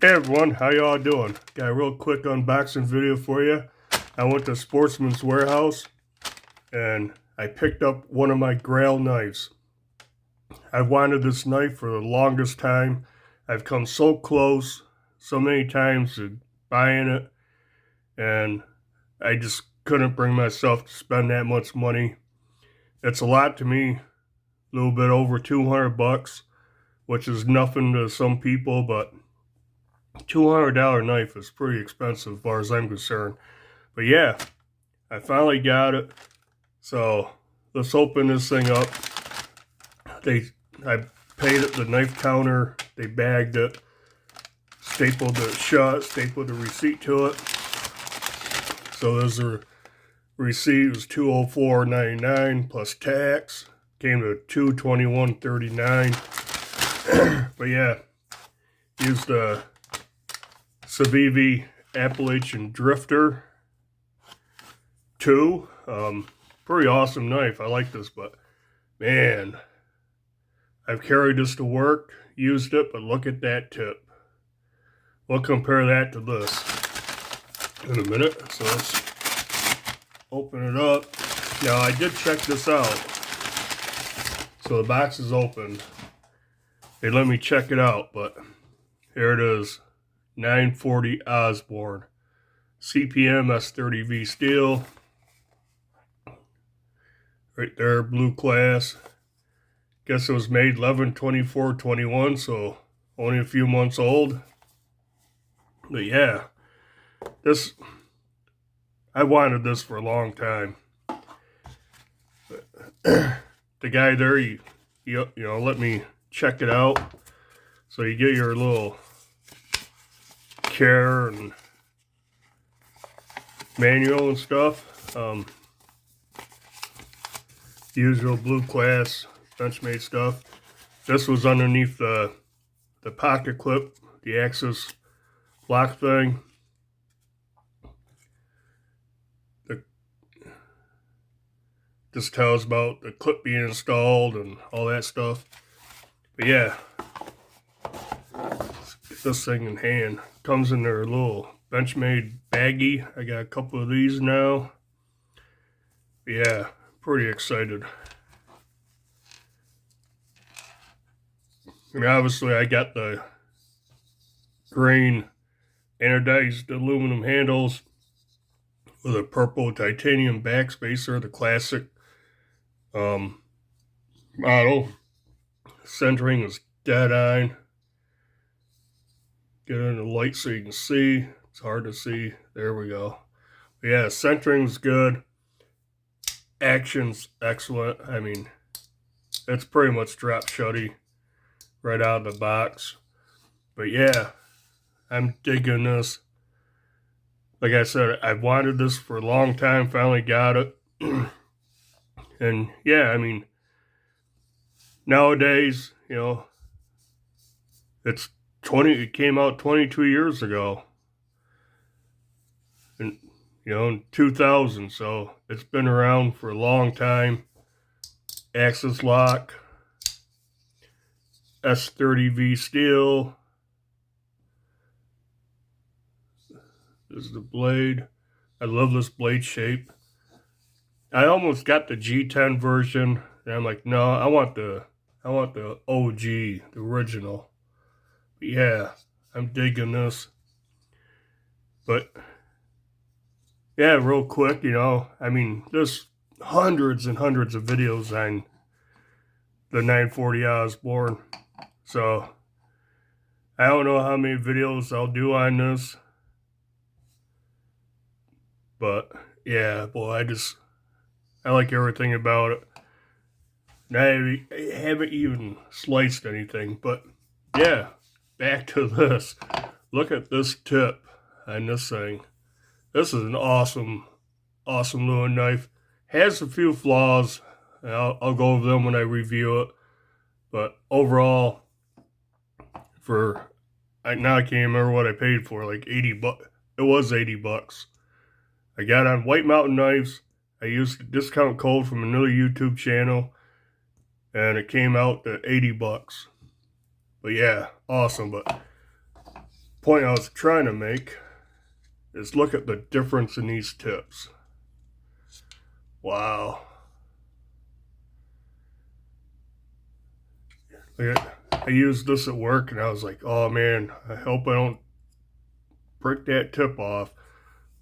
Hey everyone, how y'all doing? Got a real quick unboxing video for you. I went to Sportsman's Warehouse and I picked up one of my Grail knives. I've wanted this knife for the longest time. I've come so close so many times to buying it, and I just couldn't bring myself to spend that much money. It's a lot to me, a little bit over 200 bucks, which is nothing to some people, but $200 knife is pretty expensive as far as I'm concerned. But yeah, I finally got it. So let's open this thing up. I paid at the knife counter. They bagged it, stapled it shut, stapled the receipt to it. So there's a receipt. It was $204.99 plus tax. Came to $221.39. But yeah, used a Civivi Appalachian Drifter 2. Pretty awesome knife. I like this, but man, I've carried this to work, used it, but look at that tip. We'll compare that to this in a minute. So let's open it up. Now I did check this out. So the box is open. They let me check it out, but here it is. 940 Osborne. CPM S30V steel. Right there, blue class. Guess it was made 11/24/21, so only a few months old. But yeah, I wanted this for a long time. The guy there, you know, let me check it out. So you get your little care and manual and stuff. Usual blue class Benchmade stuff. This was underneath the pocket clip, the access lock thing. This tells about the clip being installed and all that stuff. But yeah, let's get this thing in hand. Comes in their little Benchmade baggie. I got a couple of these now. But yeah, pretty excited. I mean, obviously I got the green anodized aluminum handles with a purple titanium backspacer, the classic model. Centering is dead on. Get in the light so you can see. It's hard to see. There we go. But yeah, centering's good. Action's excellent. I mean, it's pretty much drop shutty right out of the box. But yeah, I'm digging this. Like I said, I've wanted this for a long time. Finally got it. And yeah, I mean, nowadays, you know, it came out 22 years ago. And you know, in 2000, so it's been around for a long time. Access lock, S30V steel. This is the blade. I love this blade shape. I almost got the G10 version, and I'm like, no, I want the OG, the original. But yeah, I'm digging this. But yeah, real quick, you know, I mean, there's hundreds and hundreds of videos on the 940 Osborne. So I don't know how many videos I'll do on this. But yeah, boy, I like everything about it. I haven't even sliced anything, but yeah, back to this. Look at this tip on this thing. This is an awesome little knife. Has a few flaws. I'll go over them when I review it. But overall, now I can't remember what I paid for, like 80 bucks. It was 80 bucks. I got on White Mountain Knives. I used a discount code from another YouTube channel, and it came out to 80 bucks. But yeah, awesome. But point I was trying to make is look at the difference in these tips. Wow. I used this at work and I was like, oh man, I hope I don't break that tip off.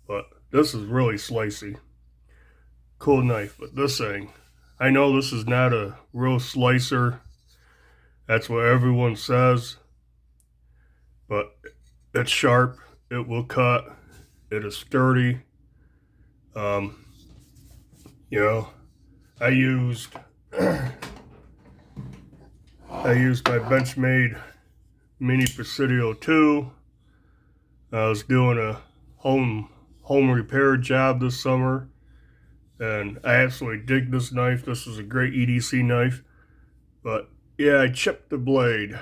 But this is really slicey. Cool knife. But this thing, I know this is not a real slicer. That's what everyone says. But it's sharp. It will cut. It is sturdy. You know, I used my Benchmade Mini Presidio 2. I was doing a home repair job this summer, and I absolutely dig this knife. This is a great EDC knife. But yeah, I chipped the blade,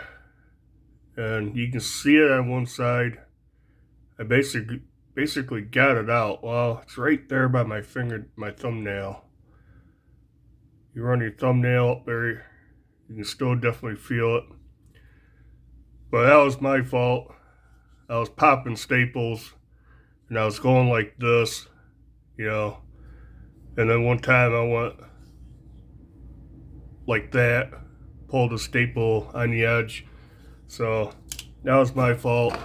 and you can see it on one side. I basically got it out. Well, it's right there by my thumbnail. You run your thumbnail up there, you can still definitely feel it. But that was my fault. I was popping staples, and I was going like this, you know. And then one time I went like that, pulled a staple on the edge. So that was my fault.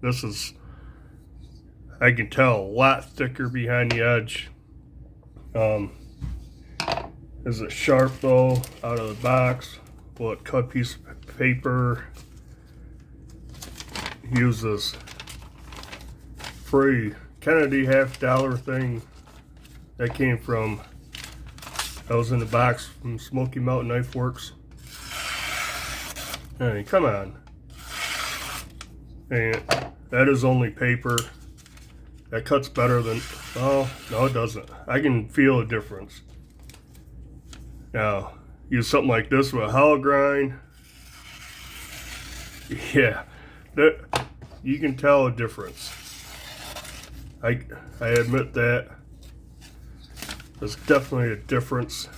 This is, I can tell, a lot thicker behind the edge. Is it sharp though, out of the box? Will it cut piece of paper? Use this free Kennedy $50 thing that came from, that was in the box from Smoky Mountain Knife Works. Hey, come on. And that is only paper. That cuts better than, oh, no it doesn't. I can feel a difference. Now, use something like this with a hollow grind. Yeah, you can tell a difference. I admit that. There's definitely a difference.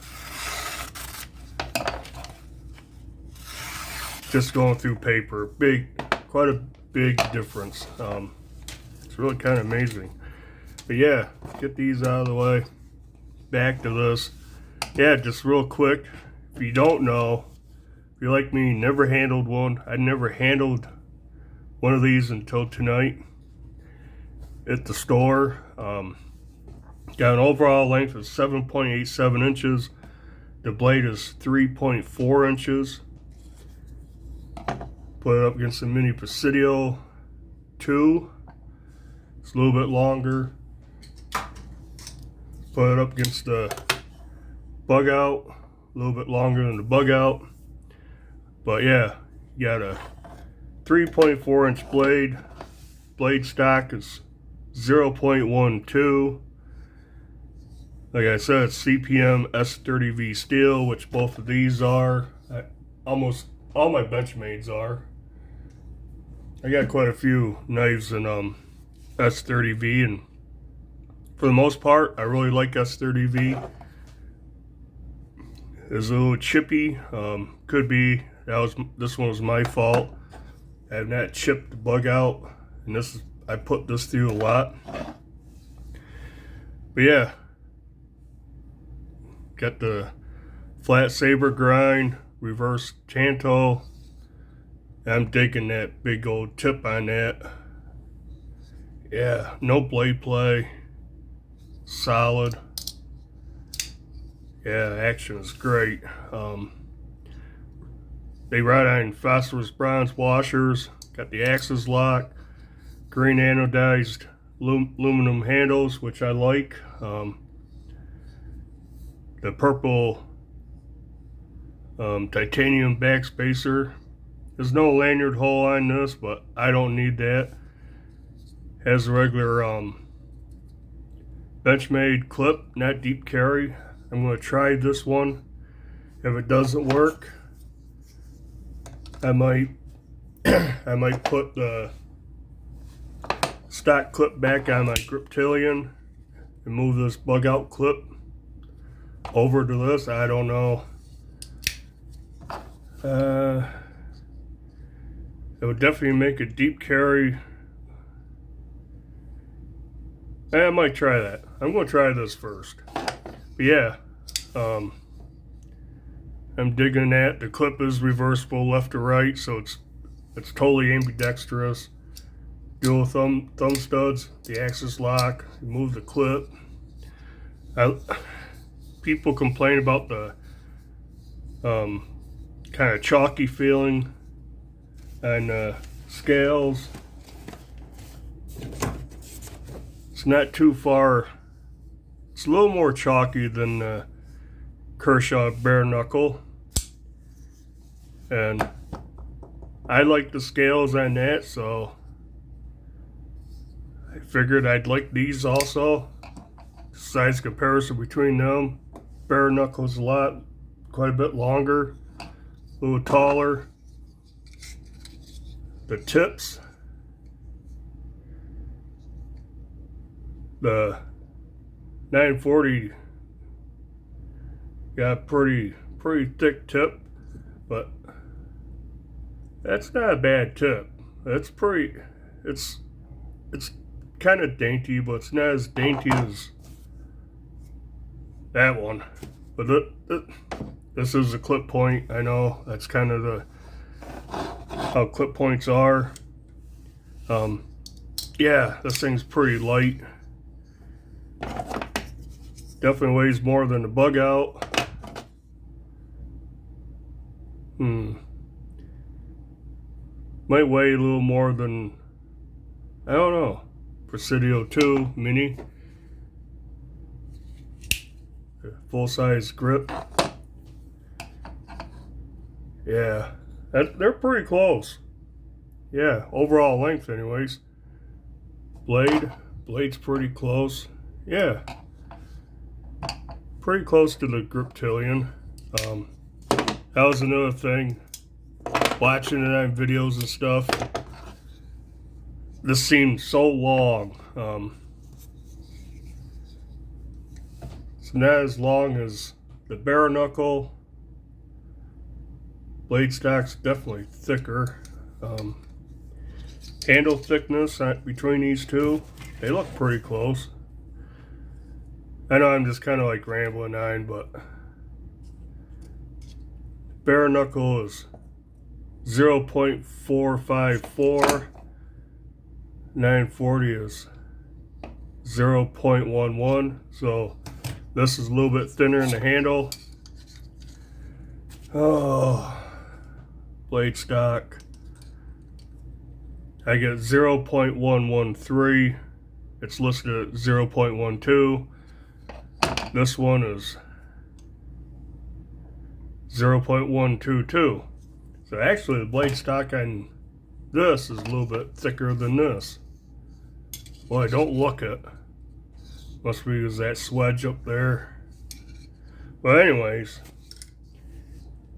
Just going through paper, quite a big difference. It's really kind of amazing. But yeah, get these out of the way. Back to this. Yeah, just real quick, if you don't know, if you're like me, never handled one. I never handled one of these until tonight at the store. Got an overall length of 7.87 inches. The blade is 3.4 inches. Put it up against the Mini Presidio 2. It's a little bit longer. Put it up against the Bug Out, a little bit longer than the Bug Out. But yeah, you got a 3.4 inch blade. Blade stock is 0.12. Like I said, it's CPM S30V steel, which both of these are. Almost all my Benchmades are. I got quite a few knives in S30V, and for the most part, I really like S30V. It's a little chippy. Could be this one was my fault. I have not chipped the Bug Out, and I put this through a lot. But yeah, got the flat saber grind, reverse Tanto. I'm digging that big old tip on that. Yeah, no blade play, solid. Yeah, action is great. They ride on phosphorus bronze washers. Got the axis lock, green anodized aluminum handles, which I like. The purple titanium backspacer. There's no lanyard hole on this, but I don't need that. Has a regular Benchmade clip, not deep carry. I'm going to try this one. If it doesn't work, I might put the stock clip back on my Griptilian and move this Bug Out clip over to this. I don't know. It would definitely make a deep carry. I might try that. I'm going to try this first. But yeah, I'm digging that. The clip is reversible left to right, so it's totally ambidextrous. Dual thumb studs, the axis lock, move the clip. People complain about the kind of chalky feeling on scales. It's not too far. It's a little more chalky than the Kershaw bare knuckle, and I like the scales on that, so I figured I'd like these also. Size comparison between them. Bare knuckles quite a bit longer, a little taller. The tips, the 940 got pretty thick tip, but that's not a bad tip. It's kind of dainty, but it's not as dainty as that one. But this is a clip point. I know that's kind of how clip points are. Yeah, this thing's pretty light. Definitely weighs more than the bug out. Might weigh a little more than, I don't know, Presidio 2 Mini. Full size grip. Yeah, they're pretty close. Yeah, overall length anyways. Blade's pretty close. Yeah, pretty close to the Griptilian. That was another thing, watching it on videos and stuff. This seemed so long. It's not as long as the bare knuckle. Blade stock's definitely thicker. Handle thickness between these two, they look pretty close. I know I'm just kind of like rambling on, but bare knuckle is 0.454. 940 is 0.11. So this is a little bit thinner in the handle. Oh, blade stock. I get 0.113. It's listed at 0.12. This one is 0.122. So actually the blade stock on this is a little bit thicker than this. Well, I don't look it. Must be because that swedge up there. But anyways,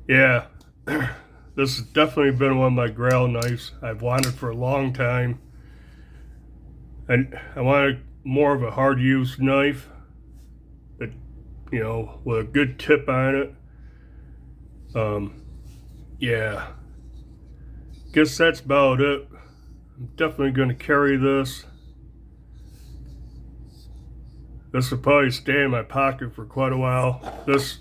yeah, this has definitely been one of my Grail knives I've wanted for a long time. And I wanted more of a hard use knife that, you know, with a good tip on it. Yeah, guess that's about it. I'm definitely going to carry this. This will probably stay in my pocket for quite a while. This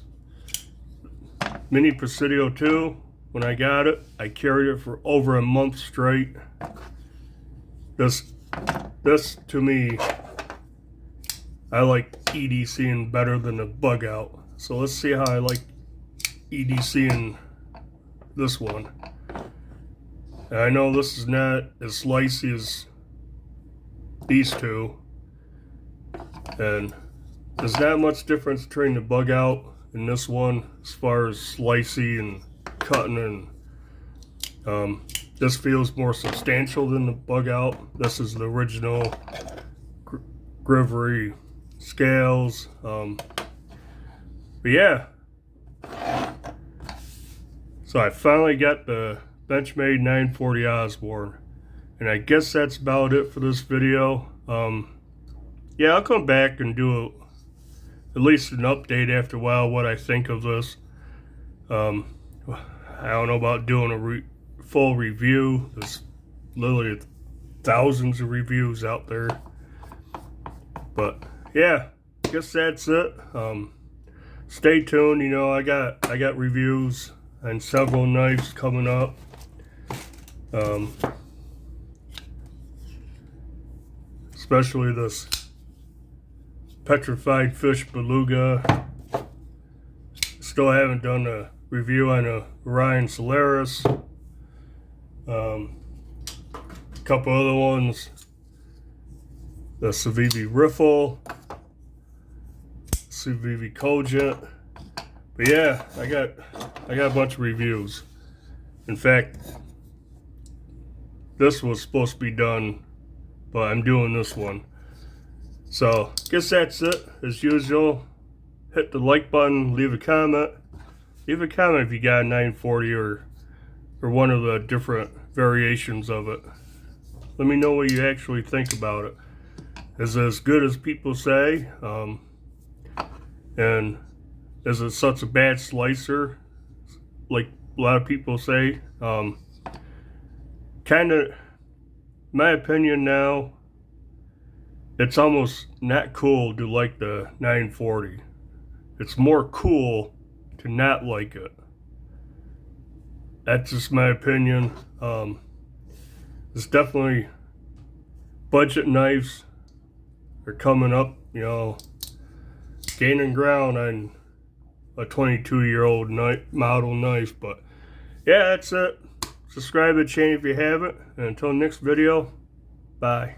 Mini Presidio 2, when I got it, I carried it for over a month straight. This to me, I like EDCing better than the bug out. So let's see how I like EDCing this one. And I know this is not as slicey as these two, and there's not much difference between the bug out and this one as far as slicey and cutting, and this feels more substantial than the bug out. This is the original Grivery scales. But yeah, so I finally got the Benchmade 940 Osborne, and I guess that's about it for this video. Yeah, I'll come back and do at least an update after a while what I think of this. I don't know about doing a full review. There's literally thousands of reviews out there. But yeah, I guess that's it. Stay tuned. You know, I got reviews and several knives coming up. Especially this petrified fish beluga. Still haven't done a review on a Orion Solaris. A couple other ones. The Civivi Riffle, Civivi Cogent. But yeah, I got a bunch of reviews. In fact, this was supposed to be done, but I'm doing this one. So, guess that's it. As usual, hit the like button, leave a comment. Leave a comment if you got a 940 or one of the different variations of it. Let me know what you actually think about it. Is it as good as people say? And is it such a bad slicer, like a lot of people say? Kind of, my opinion now, it's almost not cool to like the 940. It's more cool to not like it. That's just my opinion. It's definitely budget knives are coming up, you know, gaining ground on a 22-year-old model knife. But yeah, that's it. Subscribe to the channel if you haven't. And until next video, bye.